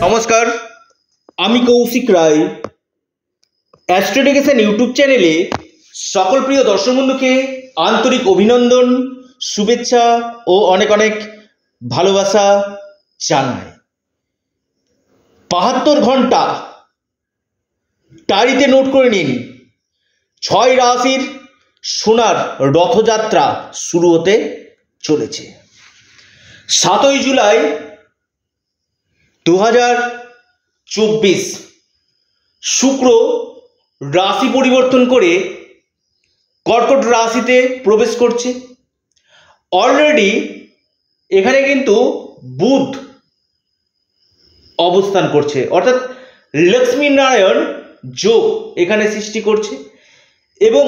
নমস্কার, আমি কৌশিক রায়। অ্যাস্ট্রোডিকেশন ইউটিউব চ্যানেলে সকল প্রিয় দর্শক বন্ধুকে আন্তরিক অভিনন্দন, শুভেচ্ছা ও অনেক অনেক ভালোবাসা জানাই। ৭২ ঘন্টা ডায়েরিতে নোট করে নিন। ৬ রাশির সোনার রথযাত্রা শুরু হতে চলেছে ৭ই জুলাই ২০২৪। শুক্র রাশি পরিবর্তন করে কর্কট রাশিতে প্রবেশ করছে। অলরেডি এখানে কিন্তু বুধ অবস্থান করছে, অর্থাৎ লক্ষ্মী নারায়ণ যোগ এখানে সৃষ্টি করছে। এবং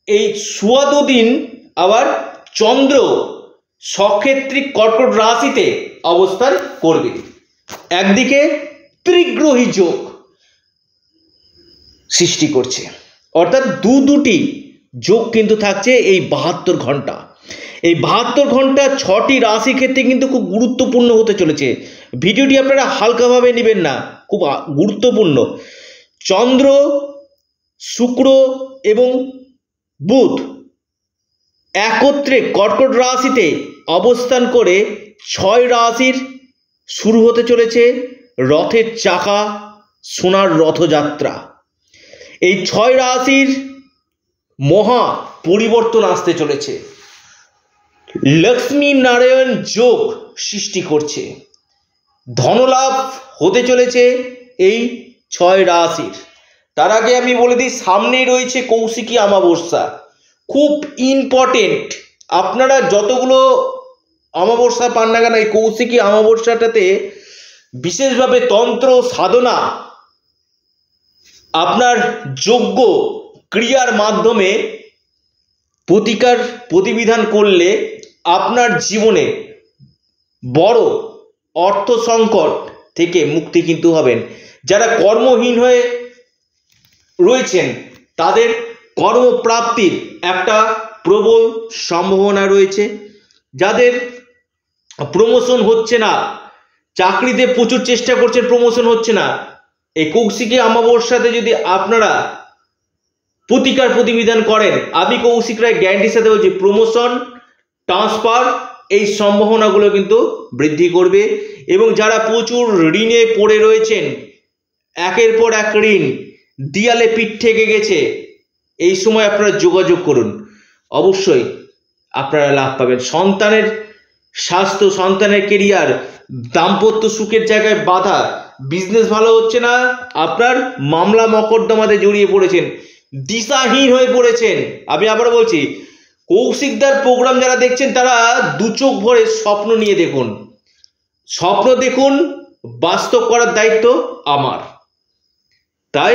এই সোয়া দুদিন আবার চন্দ্র সক্ষেত্রিক কর্কট রাশিতে অবস্থান করবে। একদিকে ত্রিগ্রহী যোগ সৃষ্টি করছে, অর্থাৎ দুটি যোগ কিন্তু থাকছে এই ৭২ ঘন্টা। এই ৭২ ঘন্টা ৬টি রাশি ক্ষেত্রে কিন্তু খুব গুরুত্বপূর্ণ হতে চলেছে। ভিডিওটি আপনারা হালকাভাবে নেবেন না, খুব গুরুত্বপূর্ণ। চন্দ্র, শুক্র এবং বুধ একত্রে কর্কট রাশিতে অবস্থান করে ৬ রাশির শুরু হতে চলেছে রথের চাকা সোনার রথযাত্রা। এই ৬ রাশির মহা পরিবর্তন আসতে চলেছে। লক্ষ্মী নারায়ণ যোগ সৃষ্টি করছে, ধনলাভ হতে চলেছে এই ৬ রাশির। তার আগে আমি বলে দিই, সামনেই রয়েছে কৌশিকী অমাবস্যা, খুব ইম্পর্টেন্ট। আপনারা যতগুলো অমাবস্যা পান না কেন, এই কৌশিকী অমাবস্যাটাতে বিশেষভাবে তন্ত্র সাধনা, আপনার যোগ্য ক্রিয়ার মাধ্যমে প্রতিকার প্রতিবিধান করলে আপনার জীবনে বড় অর্থ সংকট থেকে মুক্তি কিন্তু হবেন। যারা কর্মহীন হয়ে রয়েছেন তাদের কর্মপ্রাপ্তির একটা প্রবল সম্ভাবনা রয়েছে। যাদের প্রমোশন হচ্ছে না, চাকরিতে প্রচুর চেষ্টা করছেন, প্রমোশন হচ্ছে না, এই কৌশিকী অমাবস্যাতে যদি আপনারা প্রতিকার প্রতিবিধান করেন, আমি কৌশিক রায় গ্যারান্টির সাথে বলছি প্রমোশন, ট্রান্সফার এই সম্ভাবনাগুলো কিন্তু বৃদ্ধি করবে। এবং যারা প্রচুর ঋণে পড়ে রয়েছেন, একের পর এক ঋণ, দিয়ালে পিঠ থেকে গেছে, এই সময় আপনারা যোগাযোগ করুন, অবশ্যই আপনারা লাভ পাবেন। সন্তানের স্বাস্থ্য, সন্তানের কেরিয়ার, দাম্পত্য সুখের জায়গায় বাধা, বিজনেস ভালো হচ্ছে না, আপনার মামলা মকদ্দমাতে জড়িয়ে পড়েছেন, দিশাহীন হয়ে পড়েছেন, আমি আবার বলছি কৌশিকদার প্রোগ্রাম যারা দেখছেন তারা দু চোখ ভরে স্বপ্ন নিয়ে দেখুন, স্বপ্ন দেখুন, বাস্তব করার দায়িত্ব আমার। তাই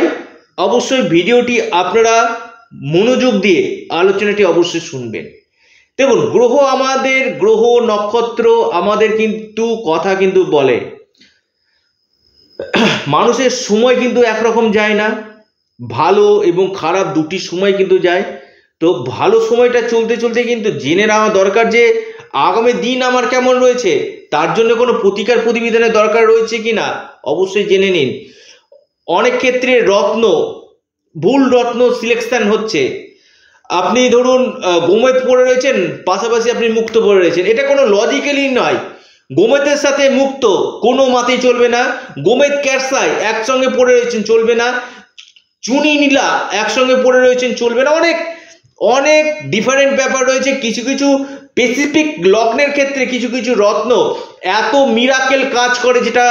অবশ্যই ভিডিওটি আপনারা মনোযোগ দিয়ে আলোচনাটি অবশ্যই শুনবেন। দেখুন, গ্রহ নক্ষত্র আমাদের কিন্তু কথা কিন্তু বলে, মানুষের সময় কিন্তু একরকম যায় না, ভালো এবং খারাপ দুটি সময় কিন্তু যায়। তো ভালো সময়টা চলতে চলতে কিন্তু জেনে নেওয়া দরকার যে আগামী দিন আমার কেমন রয়েছে, তার জন্য কোনো প্রতিকার প্রতিবিধানের দরকার রয়েছে কিনা অবশ্যই জেনে নিন। অনেক ক্ষেত্রে ভুল রত্ন সিলেকশন হচ্ছে। আপনি ধরুন গোমেদ পড়ে রয়েছেন, পাশাপাশি আপনি মুক্ত পড়ে রয়েছেন, এটা কোনো লজিক্যালি নয়। গোমেদের সাথে মুক্ত কোনো মাতেই চলবে না। গোমেদ ক্যারসাই একসঙ্গে পড়ে রয়েছেন, চলবে না। চুনি নীলা একসঙ্গে পড়ে রয়েছেন, চলবে না। অনেক অনেক ডিফারেন্ট ব্যাপার রয়েছে। কিছু কিছু স্পেসিফিক লগ্নের ক্ষেত্রে কিছু কিছু রত্ন এত মিরাকেল কাজ করে যেটা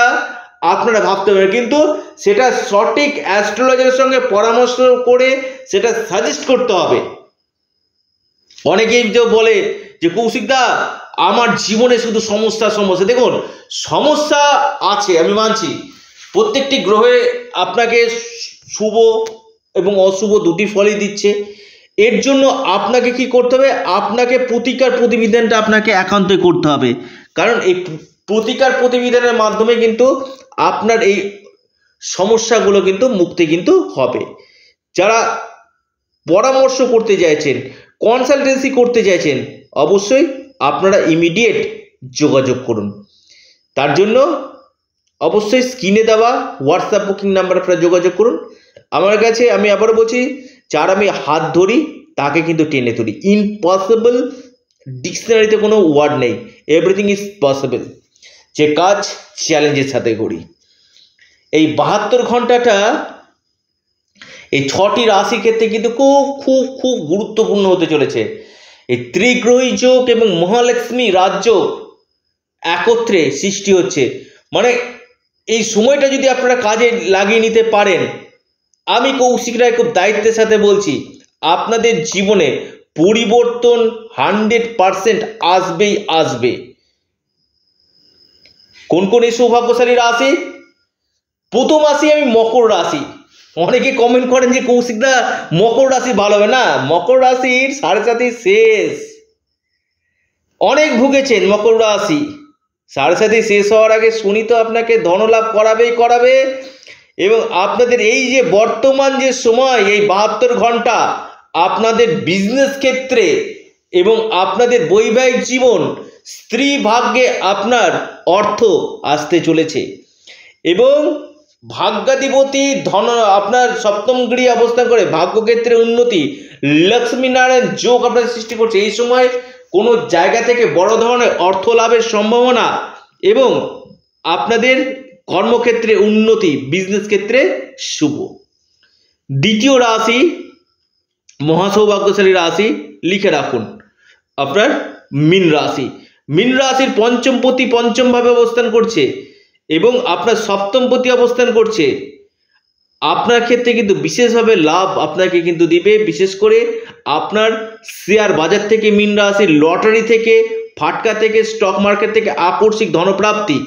আপনারা ভাবতে পারেন, কিন্তু সেটা সঠিক অ্যাস্ট্রোলজারের সঙ্গে পরামর্শ করে সেটা সাজেস্ট করতে হবে। অনেকেই যে বলে যে কৌশিকদা আমার জীবনে শুধু সমস্যা। দেখুন, সমস্যা আছে, আমি মানছি, প্রত্যেকটি গ্রহে আপনাকে শুভ এবং অশুভ দুটি ফলই দিচ্ছে। এর জন্য আপনাকে কি করতে হবে, আপনাকে প্রতিকার প্রতিবিধানটা আপনাকে একান্তই করতে হবে। কারণ এই প্রতিকার প্রতিবিধানের মাধ্যমে কিন্তু আপনার এই সমস্যাগুলো কিন্তু মুক্তি কিন্তু হবে। যারা পরামর্শ করতে চাইছেন, কনসালটেন্সি করতে চাইছেন, অবশ্যই আপনারা ইমিডিয়েট যোগাযোগ করুন। তার জন্য অবশ্যই স্ক্রিনে দেওয়া হোয়াটসঅ্যাপ বুকিং নাম্বার আপনারা যোগাযোগ করুন আমার কাছে। আমি আবারও বলছি, যার আমি হাত ধরি তাকে কিন্তু টেনে ধরি। ইম্পসিবল ডিকশনারিতে কোনো ওয়ার্ড নেই, এভরিথিং ইজ পসিবল। যে কাজ চ্যালেঞ্জের সাথে করি। এই 72 ঘন্টাটা এই 6টি রাশির ক্ষেত্রে কিন্তু খুব খুব খুব গুরুত্বপূর্ণ হতে চলেছে। এই ত্রিগ্রহী যোগ এবং মহালক্ষ্মী রাজযোগ একত্রে সৃষ্টি হচ্ছে, মানে এই সময়টা যদি আপনারা কাজে লাগিয়ে নিতে পারেন, আমি কৌশিক রায় খুব দায়িত্বের সাথে বলছি, আপনাদের জীবনে পরিবর্তন 100% আসবেই আসবে। কোন কোন এই সৌভাগ্যশালী রাশি? প্রথম রাশি আমি মকর রাশি। অনেকে কমেন্ট করেন যে কৌশিকদা মকর রাশি ভালো হবে না, মকর রাশির 7.5 শেষ। অনেক ভুগেছেন মকর রাশি, 7.5 শেষ হওয়ার আগে শনি তো আপনাকে ধনলাভ করাবেই করাবে। এবং আপনাদের এই যে বর্তমান যে সময়, এই 72 ঘন্টা আপনাদের বিজনেস ক্ষেত্রে এবং আপনাদের বৈবাহিক জীবন, স্ত্রী ভাগ্যে আপনার অর্থ আসতে চলেছে। এবং ভাগ্যাধিপতি ধন আপনার সপ্তম গৃহে অবস্থান করে ভাগ্যক্ষেত্রে উন্নতি, লক্ষ্মীনারায়ণ যোগ আপনার সৃষ্টি করছে। এই সময় কোনো জায়গা থেকে বড় ধরনের অর্থ লাভের সম্ভাবনা এবং আপনাদের কর্মক্ষেত্রে উন্নতি, বিজনেস ক্ষেত্রে শুভ। দ্বিতীয় রাশি মহাসৌভাগ্যশালী রাশি, লিখে রাখুন আপনার মীন রাশি। মীন রাশির পঞ্চমপতি পঞ্চমভাবে অবস্থান করছে এবং আপনার সপ্তমপতি অবস্থান করছে। আপনার ক্ষেত্রে কিন্তু বিশেষভাবে লাভ আপনাকে কিন্তু দিবে। বিশেষ করে আপনার শেয়ার বাজার থেকে, মীন রাশির লটারি থেকে, ফাটকা থেকে, স্টক মার্কেট থেকে আকস্মিক ধনপ্রাপ্তি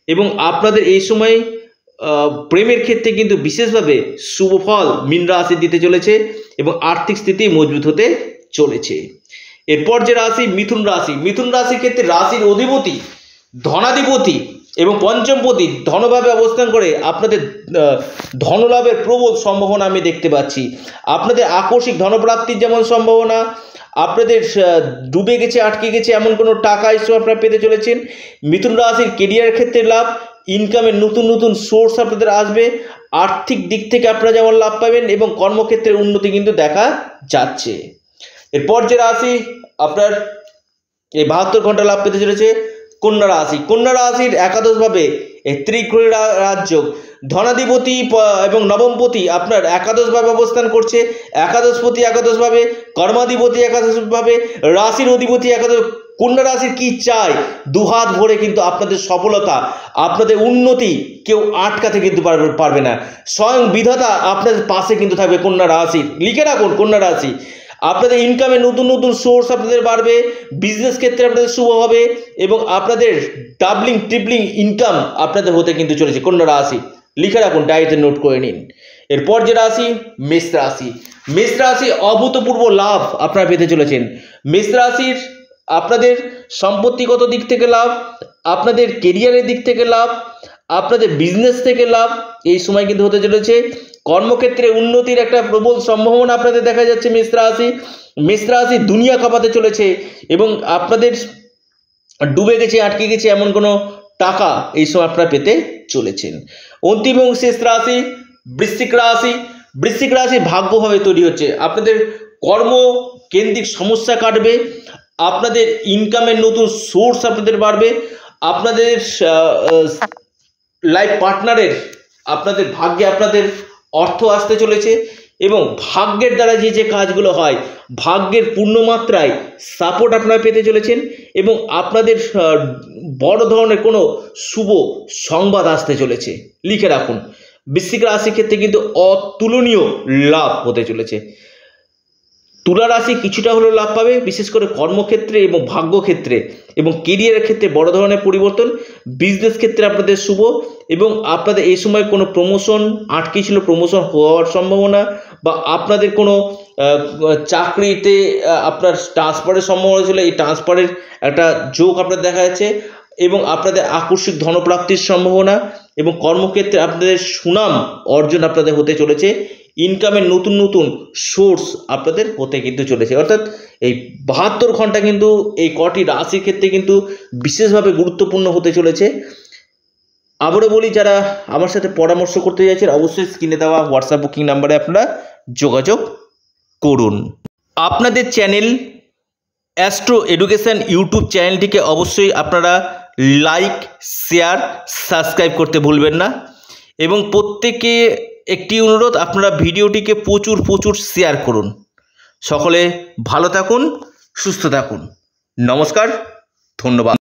এবং আপনাদের এই সময় প্রেমের ক্ষেত্রে কিন্তু বিশেষভাবে শুভ ফল মীন রাশি দিতে চলেছে এবং আর্থিক স্থিতি মজবুত হতে চলেছে। এরপর যে রাশি মিথুন রাশি, মিথুন রাশির ক্ষেত্রে রাশির অধিপতি ধনাধিপতি এবং পঞ্চমপতি ধনভাবে অবস্থান করে আপনাদের ধনলাভের প্রবল সম্ভাবনা আমি দেখতে পাচ্ছি। আপনাদের আকস্মিক ধনপ্রাপ্তির যেমন সম্ভাবনা, আপনাদের ডুবে গেছে, আটকে গেছে এমন কোনো টাকা এসব আপনারা পেতে চলেছেন। মিথুন রাশির কেরিয়ার ক্ষেত্রে লাভ, ইনকামের নতুন নতুন সোর্স আপনাদের আসবে, আর্থিক দিক থেকে আপনারা যেমন লাভ পাবেন এবং কর্মক্ষেত্রের উন্নতি কিন্তু দেখা যাচ্ছে। এরপর যে রাশি আপনার এই 72 ঘন্টা লাভ পেতে চলেছে কন্যা রাশি। কন্যা রাশির একাদশভাবে এই ত্রিগ্রহী রাজযোগ, ধনাধিপতি এবং নবমপতি আপনার একাদশভাবে অবস্থান করছে। একাদশপতি একাদশভাবে, কর্মাধিপতি একাদশভাবে, রাশির অধিপতি একাদশ। কন্যা রাশির কি চাই? দুহাত ভরে কিন্তু আপনাদের সফলতা, আপনাদের উন্নতি কেউ আটকাতে কিন্তু পারবে না। স্বয়ং বিধাতা আপনাদের পাশে কিন্তু থাকবে কন্যা রাশির। লিখে রাখুন কন্যা রাশি। আপনাদের ইনকামে নতুন নতুন সোর্স আপনাদের বাড়বে, বিজনেস ক্ষেত্রে আপনাদের শুভ হবে এবং আপনাদের ডাবলিং ট্রিপলিং ইনকাম আপনাদের হতে কিন্তু চলেছে কন্যা রাশি। লিখে রাখুন, ডায়েরিতে নোট করে নিন। এরপর যে রাশি মেষ রাশি। মেষ রাশি অভূতপূর্ব লাভ আপনারা পেতে চলেছেন। মেষ রাশির আপনাদের সম্পত্তিগত দিক থেকে লাভ, আপনাদের কেরিয়ারের দিক থেকে লাভ, আপনাদের বিজনেস থেকে লাভ এই সময় কিন্তু হতে চলেছে। কর্মক্ষেত্রে উন্নতির একটা প্রবল সম্ভাবনা আপনাদের দেখা যাচ্ছে মেষ রাশি। মেষ রাশি দুনিয়া কাঁপাতে চলেছে এবং আপনাদের ডুবে গেছে, আটকে গেছে এমন কোনো টাকা এই সময় আপনারা পেতে চলেছেন। অন্তিম এবং শেষ রাশি বৃশ্চিক রাশি। বৃশ্চিক রাশি ভাগ্যভাবে তৈরি হচ্ছে। আপনাদের কর্ম কেন্দ্রিক সমস্যা কাটবে, আপনাদের ইনকামের নতুন সোর্স আপনাদের বাড়বে, আপনাদের লাইফ পার্টনারের আপনাদের ভাগ্যে আপনাদের অর্থ আসতে চলেছে এবং ভাগ্যের দ্বারা যে যে কাজগুলো হয় ভাগ্যের পূর্ণমাত্রায় সাপোর্ট আপনারা পেতে চলেছেন এবং আপনাদের বড় ধরনের কোনো শুভ সংবাদ আসতে চলেছে। লিখে রাখুন, বৃশ্চিক রাশির ক্ষেত্রে কিন্তু অতুলনীয় লাভ হতে চলেছে। তুলা রাশি কিছুটা হলেও লাভ পাবে, বিশেষ করে কর্মক্ষেত্রে এবং ভাগ্যক্ষেত্রে এবং কেরিয়ারের ক্ষেত্রে বড় ধরনের পরিবর্তন, বিজনেস ক্ষেত্রে আপনাদের শুভ এবং আপনাদের এই সময় কোনো প্রমোশন আটকে ছিল, প্রমোশন হওয়ার সম্ভাবনা বা আপনাদের কোনো চাকরিতে আপনার ট্রান্সফারের সম্ভাবনা ছিল, এই ট্রান্সফারের একটা যোগ আপনাদের দেখা যাচ্ছে এবং আপনাদের আকস্মিক ধনপ্রাপ্তির সম্ভাবনা এবং কর্মক্ষেত্রে আপনাদের সুনাম অর্জন আপনাদের হতে চলেছে। ইনকামের নতুন নতুন সোর্স আপনাদের হতে কিন্তু চলেছে। অর্থাৎ এই 72 ঘন্টা কিন্তু এই কটি রাশির ক্ষেত্রে কিন্তু বিশেষভাবে গুরুত্বপূর্ণ হতে চলেছে। আবারও বলি, যারা আমার সাথে পরামর্শ করতে চাইছেন অবশ্যই স্ক্রিনে দেওয়া হোয়াটসঅ্যাপ বুকিং নাম্বারে আপনারা যোগাযোগ করুন। আপনাদের চ্যানেল অ্যাস্ট্রো এডুকেশন ইউটিউব চ্যানেলটিকে অবশ্যই আপনারা লাইক, শেয়ার, সাবস্ক্রাইব করতে ভুলবেন না এবং প্রত্যেকে একটি অনুরোধ, আপনারা ভিডিওটিকে প্রচুর শেয়ার করুন। সকলে ভালো থাকুন, সুস্থ থাকুন। নমস্কার, ধন্যবাদ।